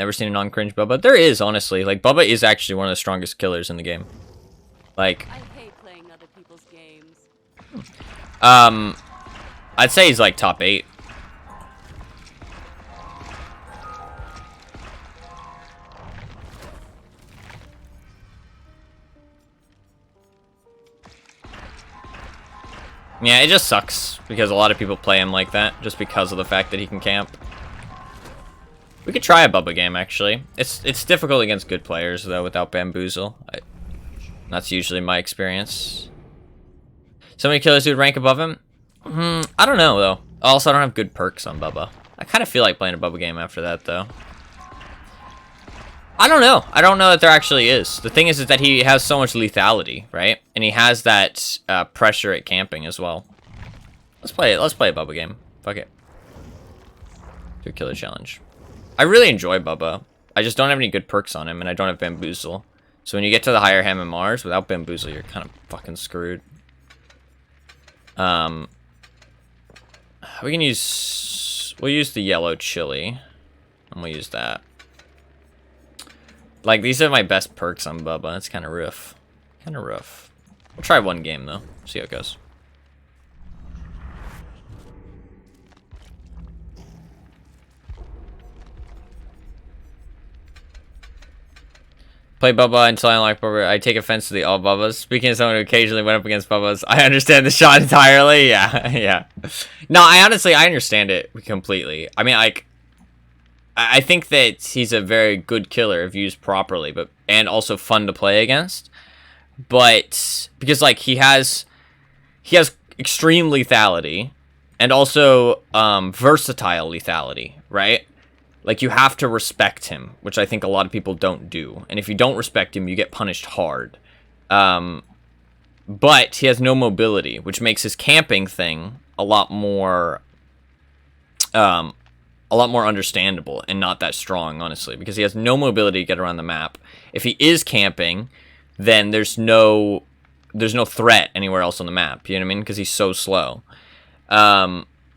Never seen a non-cringe Bubba. There is, honestly. Like, Bubba is actually one of the strongest killers in the game. Like, I hate playing other people's games. I'd say he's like top 8. Yeah, it just sucks because a lot of people play him like that just because of the fact that he can camp. We could try a Bubba game, actually. It's difficult against good players, though, without Bamboozle. That's usually my experience. So many killers who would rank above him? I don't know, though. Also, I don't have good perks on Bubba. I kind of feel like playing a Bubba game after that, though. I don't know. I don't know that there actually is. The thing is that he has so much lethality, right? And he has that pressure at camping as well. Let's play it. Let's play a Bubba game. Fuck it. Do a killer challenge. I really enjoy Bubba. I just don't have any good perks on him, and I don't have Bamboozle. So when you get to the higher MMRs, without Bamboozle, you're kind of fucking screwed. We can use... We'll use the yellow chili. And we'll use that. Like, these are my best perks on Bubba. It's kind of rough. Kind of rough. We'll try one game, though. See how it goes. Play Bubba until I unlock Bubba. I take offense to the all Bubbas. Speaking of someone who occasionally went up against Bubbas, I understand the shot entirely. Yeah, yeah. No, I understand it completely. I mean, like, I think that he's a very good killer if used properly, and also fun to play against. But because like he has extreme lethality and also versatile lethality, right? Like, you have to respect him, which I think a lot of people don't do. And if you don't respect him, you get punished hard. But he has no mobility, which makes his camping thing a lot more understandable and not that strong, honestly, because he has no mobility to get around the map. If he is camping, then there's no threat anywhere else on the map. You know what I mean? Because he's so slow.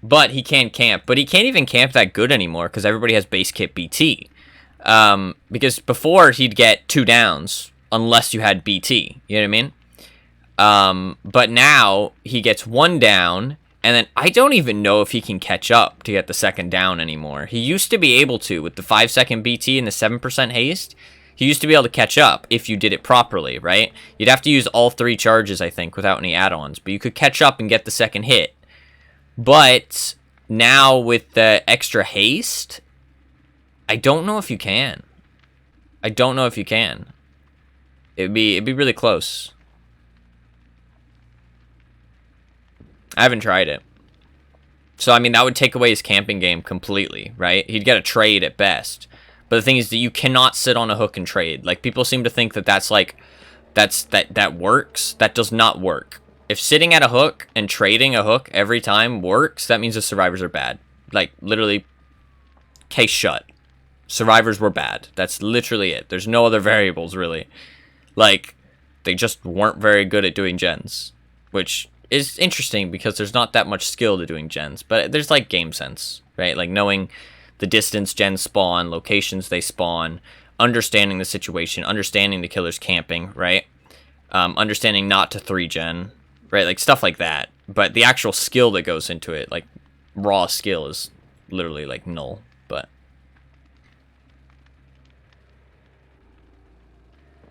But he can camp. But he can't even camp that good anymore because everybody has base kit BT. Because before he'd get 2 downs unless you had BT. You know what I mean? But now he gets 1 down. And then I don't even know if he can catch up to get the 2nd down anymore. He used to be able to with the 5-second BT and the 7% haste. He used to be able to catch up if you did it properly, right? You'd have to use all 3 charges, I think, without any add-ons. But you could catch up and get the 2nd hit. But now with the extra haste, I don't know if you can. I don't know if you can. It'd be really close. I haven't tried it. So, I mean, that would take away his camping game completely, right? He'd get a trade at best. But the thing is that you cannot sit on a hook and trade. Like, people seem to think that that works. That does not work. If sitting at a hook and trading a hook every time works, that means the survivors are bad. Like, literally, case shut. Survivors were bad. That's literally it. There's no other variables, really. Like, they just weren't very good at doing gens. Which is interesting because there's not that much skill to doing gens. But there's, like, game sense, right? Like, knowing the distance gens spawn, locations they spawn, understanding the situation, understanding the killer's camping, right? Understanding not to 3-gen. Right, like stuff like that. But the actual skill that goes into it, like raw skill, is literally like null. But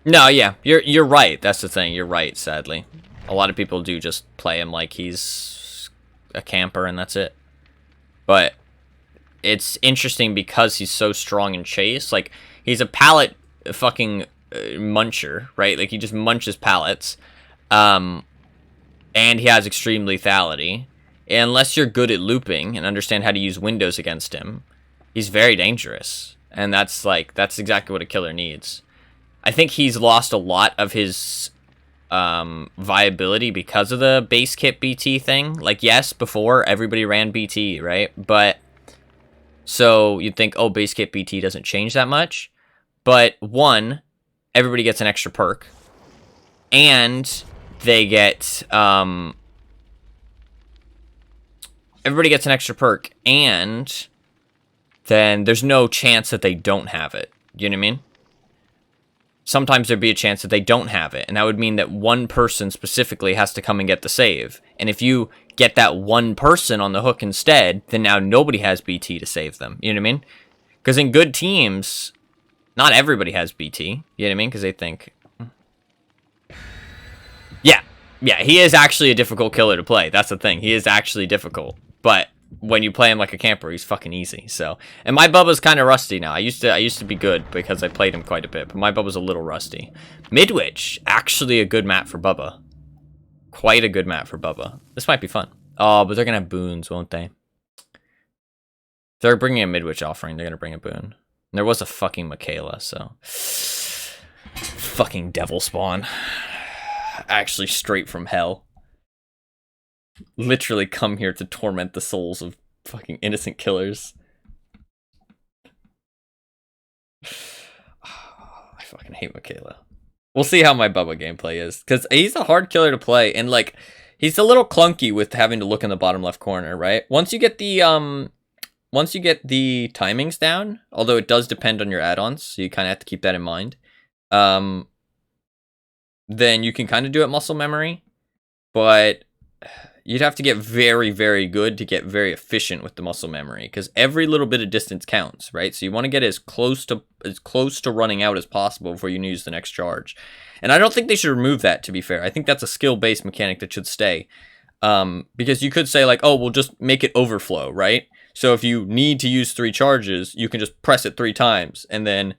no, yeah, you're right. That's the thing. You're right. Sadly, a lot of people do just play him like he's a camper and that's it. But it's interesting because he's so strong in chase. Like, he's a pallet fucking muncher, right? Like, he just munches pallets. And he has extreme lethality. And unless you're good at looping and understand how to use windows against him, he's very dangerous. And that's exactly what a killer needs. I think he's lost a lot of his viability because of the base kit BT thing. Like, yes, before everybody ran BT, right? But so you'd think, oh, base kit BT doesn't change that much. But one, everybody gets an extra perk. And they get everybody gets an extra perk, and then there's no chance that they don't have it. You know what I mean? Sometimes there'd be a chance that they don't have it, and that would mean that one person specifically has to come and get the save. And if you get that one person on the hook instead, then now nobody has BT to save them. You know what I mean? Because in good teams, not everybody has BT. You know what I mean? Because they think... Yeah, he is actually a difficult killer to play. That's the thing. He is actually difficult. But when you play him like a camper, he's fucking easy. So, and my Bubba's kind of rusty now. I used to be good because I played him quite a bit, but my Bubba's a little rusty. Midwich, actually a good map for Bubba. Quite a good map for Bubba. This might be fun. Oh, but they're gonna have boons, won't they? They're bringing a Midwich offering. They're gonna bring a boon. And there was a fucking Michaela, so fucking devil spawn. Actually, straight from hell. Literally come here to torment the souls of fucking innocent killers. I fucking hate Michaela. We'll see how my Bubba gameplay is, because he's a hard killer to play, and like he's a little clunky with having to look in the bottom left corner, right? Once you get the timings down, although it does depend on your add-ons, so you kind of have to keep that in mind. Then you can kind of do it muscle memory, but you'd have to get very, very good to get very efficient with the muscle memory, because every little bit of distance counts, right? So you want to get as close to running out as possible before you use the next charge. And I don't think they should remove that, to be fair. I think that's a skill-based mechanic that should stay. Because you could say like, oh, we'll just make it overflow, right? So if you need to use 3 charges, you can just press it 3 times, and then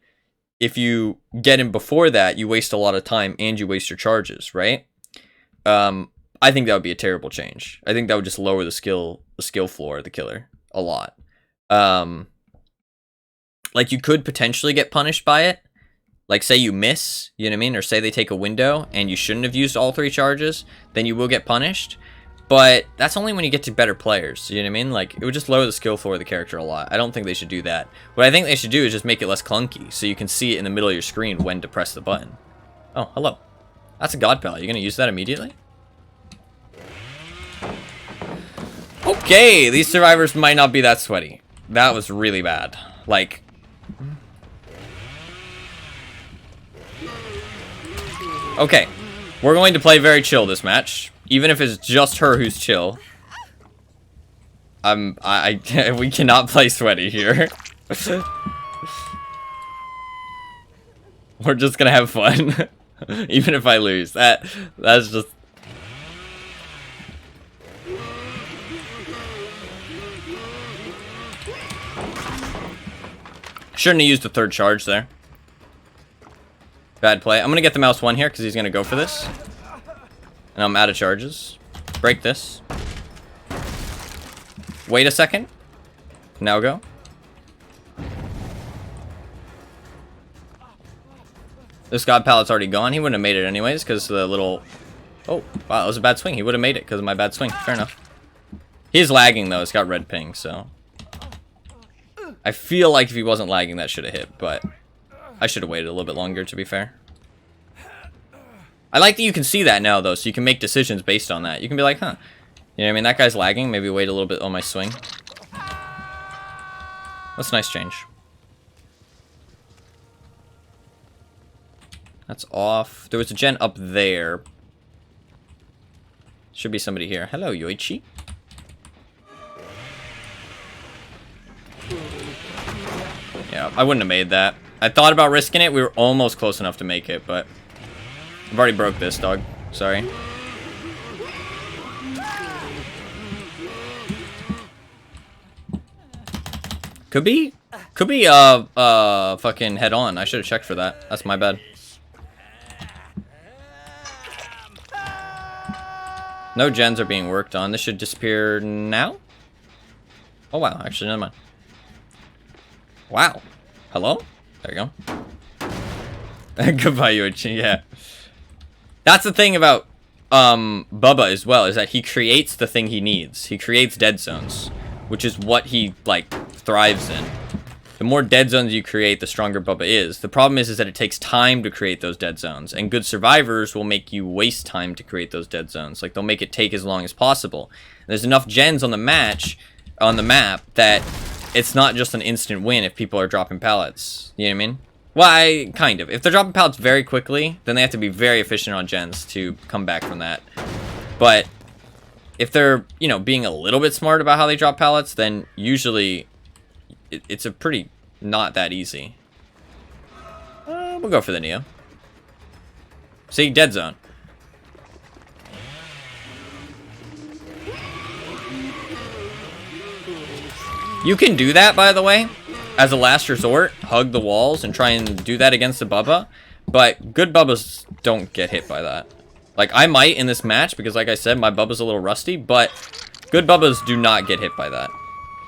if you get him before that, you waste a lot of time and you waste your charges, right? I think that would be a terrible change. I think that would just lower the skill floor of the killer a lot. Like you could potentially get punished by it. Like say you miss, you know what I mean? Or say they take a window and you shouldn't have used all 3 charges, then you will get punished. But that's only when you get to better players, you know what I mean? Like, it would just lower the skill floor of the character a lot. I don't think they should do that. What I think they should do is just make it less clunky, so you can see it in the middle of your screen when to press the button. Oh, hello. That's a god pallet. You gonna use that immediately? Okay, these survivors might not be that sweaty. That was really bad. Like... Okay, we're going to play very chill this match. Even if it's just her who's chill. We cannot play sweaty here. We're just gonna have fun. Even if I lose. That's just... Shouldn't have used the 3rd charge there. Bad play. I'm gonna get the mouse 1 here because he's gonna go for this. And I'm out of charges. Break this. Wait a second. Now go. This god pallet's already gone. He wouldn't have made it anyways because the little... Oh, wow, that was a bad swing. He would have made it because of my bad swing. Fair enough. He's lagging though. It's got red ping, so... I feel like if he wasn't lagging, that should have hit, but... I should have waited a little bit longer, to be fair. I like that you can see that now, though, so you can make decisions based on that. You can be like, huh. You know what I mean? That guy's lagging. Maybe wait a little bit on my swing. That's a nice change. That's off. There was a gen up there. Should be somebody here. Hello, Yoichi. Yeah, I wouldn't have made that. I thought about risking it. We were almost close enough to make it, but... I've already broke this, dog. Sorry. Could be, fucking head on. I should have checked for that. That's my bad. No gens are being worked on. This should disappear now? Oh, wow. Actually, never mind. Wow. Hello? There you go. Goodbye, Yoichi. Yeah. That's the thing about Bubba as well, is that he creates the thing he needs. He creates dead zones, which is what he, like, thrives in. The more dead zones you create, the stronger Bubba is. The problem is that it takes time to create those dead zones, and good survivors will make you waste time to create those dead zones. Like, they'll make it take as long as possible. And there's enough gens on the map that it's not just an instant win if people are dropping pallets. You know what I mean? Well, kind of. If they're dropping pallets very quickly, then they have to be very efficient on gens to come back from that. But if they're, you know, being a little bit smart about how they drop pallets, then usually it's a pretty not that easy. We'll go for the Neo. See, dead zone. You can do that, by the way, as a last resort. Hug the walls and try and do that against the Bubba. But good Bubbas don't get hit by that. Like, I might in this match, because like I said, my Bubba's a little rusty. But good Bubbas do not get hit by that.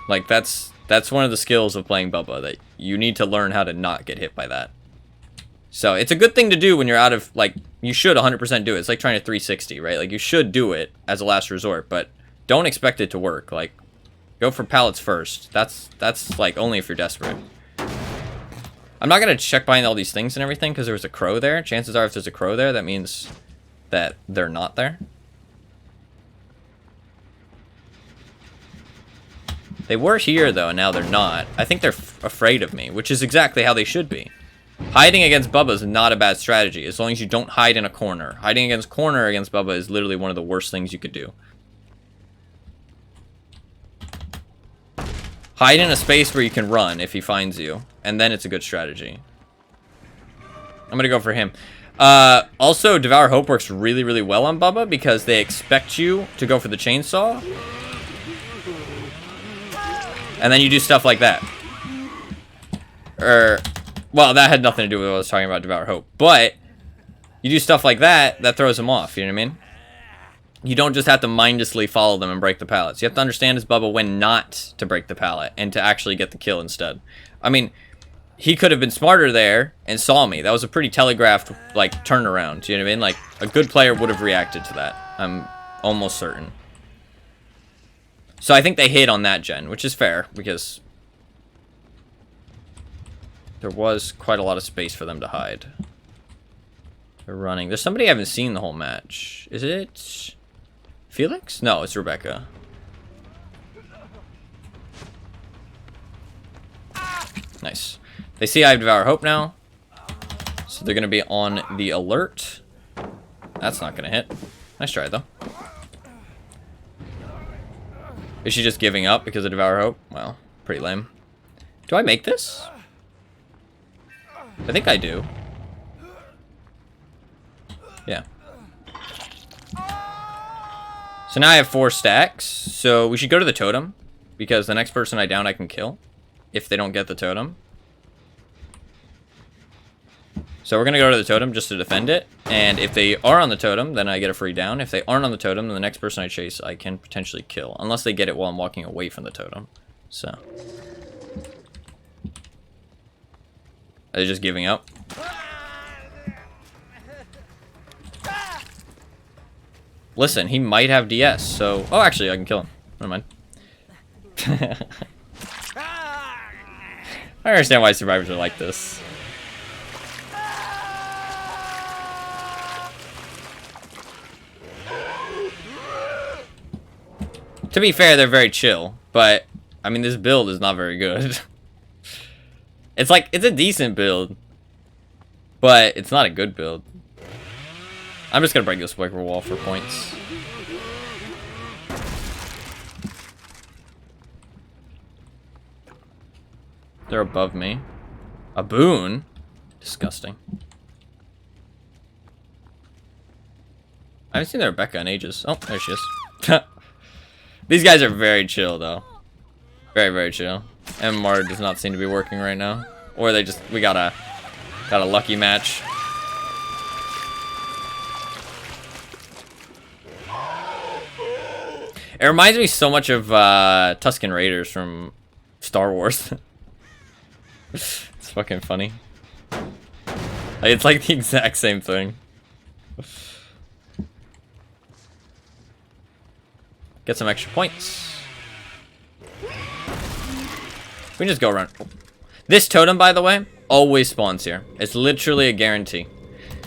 Like, that's one of the skills of playing Bubba, that you need to learn how to not get hit by that. So, it's a good thing to do when you're out of, like, you should 100% do it. It's like trying to 360, right? Like, you should do it as a last resort, but don't expect it to work. Like, go for pallets first. That's like, only if you're desperate. I'm not going to check behind all these things and everything, because there was a crow there. Chances are, if there's a crow there, that means that they're not there. They were here, though, and now they're not. I think they're afraid of me, which is exactly how they should be. Hiding against Bubba is not a bad strategy, as long as you don't hide in a corner. Hiding against Bubba is literally one of the worst things you could do. Hide in a space where you can run if he finds you, and then it's a good strategy. I'm gonna go for him. Also, Devour Hope works really, really well on Bubba, because they expect you to go for the chainsaw. And then you do stuff like that. Well, that had nothing to do with what I was talking about, Devour Hope. But you do stuff like that, that throws them off, you know what I mean? You don't just have to mindlessly follow them and break the pallets. You have to understand as Bubba when not to break the pallet and to actually get the kill instead. I mean, he could have been smarter there and saw me. That was a pretty telegraphed, like, turnaround, you know what I mean? Like, a good player would have reacted to that. I'm almost certain. So I think they hit on that gen, which is fair, because there was quite a lot of space for them to hide. They're running. There's somebody I haven't seen the whole match. Is it Felix? No, it's Rebecca. Nice. They see I have Devour Hope now, so they're going to be on the alert. That's not going to hit. Nice try, though. Is she just giving up because of Devour Hope? Well, pretty lame. Do I make this? I think I do. Yeah. So now I have 4 stacks. So we should go to the totem, because the next person I down I can kill if they don't get the totem. So we're going to go to the totem just to defend it. And if they are on the totem, then I get a free down. If they aren't on the totem, then the next person I chase, I can potentially kill. Unless they get it while I'm walking away from the totem. So. Are they just giving up? Listen, he might have DS, so... Oh, actually, I can kill him. Never mind. I understand why survivors are like this. To be fair, they're very chill, but I mean, this build is not very good. It's like, it's a decent build, but it's not a good build. I'm just gonna break this wicker wall for points. They're above me. A boon? Disgusting. I haven't seen the Rebecca in ages. Oh, there she is. These guys are very chill, though. Very, very chill. MMR does not seem to be working right now. Or they just... We got a lucky match. It reminds me so much of Tusken Raiders from Star Wars. It's fucking funny. Like, it's like the exact same thing. Get some extra points. We can just go around. This totem, by the way, always spawns here. It's literally a guarantee.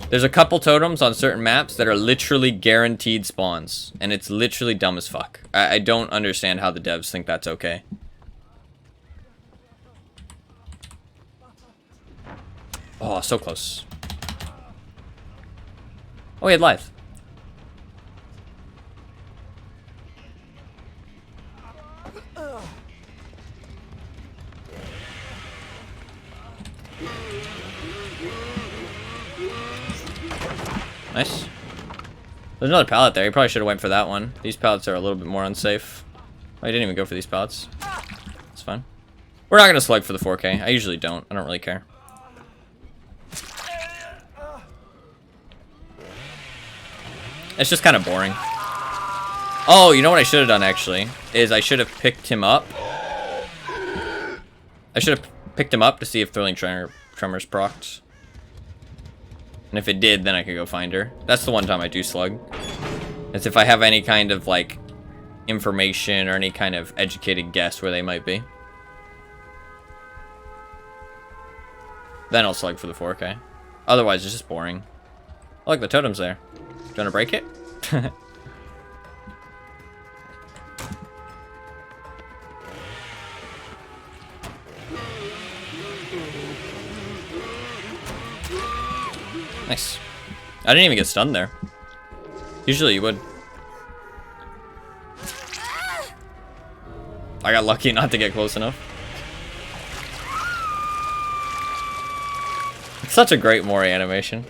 There's a couple totems on certain maps that are literally guaranteed spawns. And it's literally dumb as fuck. I don't understand how the devs think that's okay. Oh, so close. Oh, he had life. Nice. There's another pallet there. He probably should have went for that one. These pallets are a little bit more unsafe. Oh, he didn't even go for these pallets. It's fine. We're not going to slug for the 4K. I usually don't. I don't really care. It's just kind of boring. Oh, you know what I should have done, actually? Is I should have picked him up. I should have picked him up to see if Thrilling Tremors procced. And if it did, then I could go find her. That's the one time I do slug. It's if I have any kind of, like, information or any kind of educated guess where they might be. Then I'll slug for the 4K. Otherwise, it's just boring. Oh, look, the totem's there. Do you want to break it? Nice. I didn't even get stunned there. Usually you would. I got lucky not to get close enough. It's such a great Mori animation.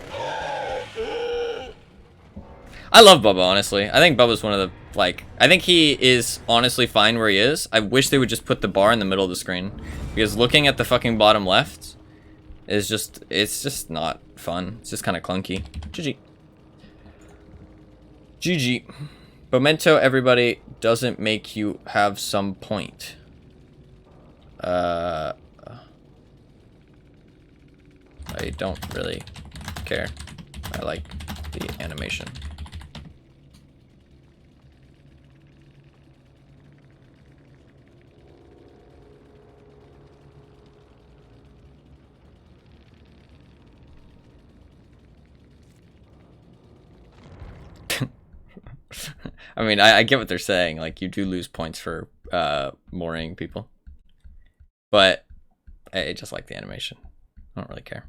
I love Bubba, honestly. I think Bubba's one of the, like, I think he is honestly fine where he is. I wish they would just put the bar in the middle of the screen. Because looking at the fucking bottom left is just, it's just not fun. It's just kind of clunky. GG. GG. Memento, everybody, doesn't make you have some point. I don't really care. I like the animation. I mean, I get what they're saying. Like, you do lose points for mooring people. But I just like the animation. I don't really care.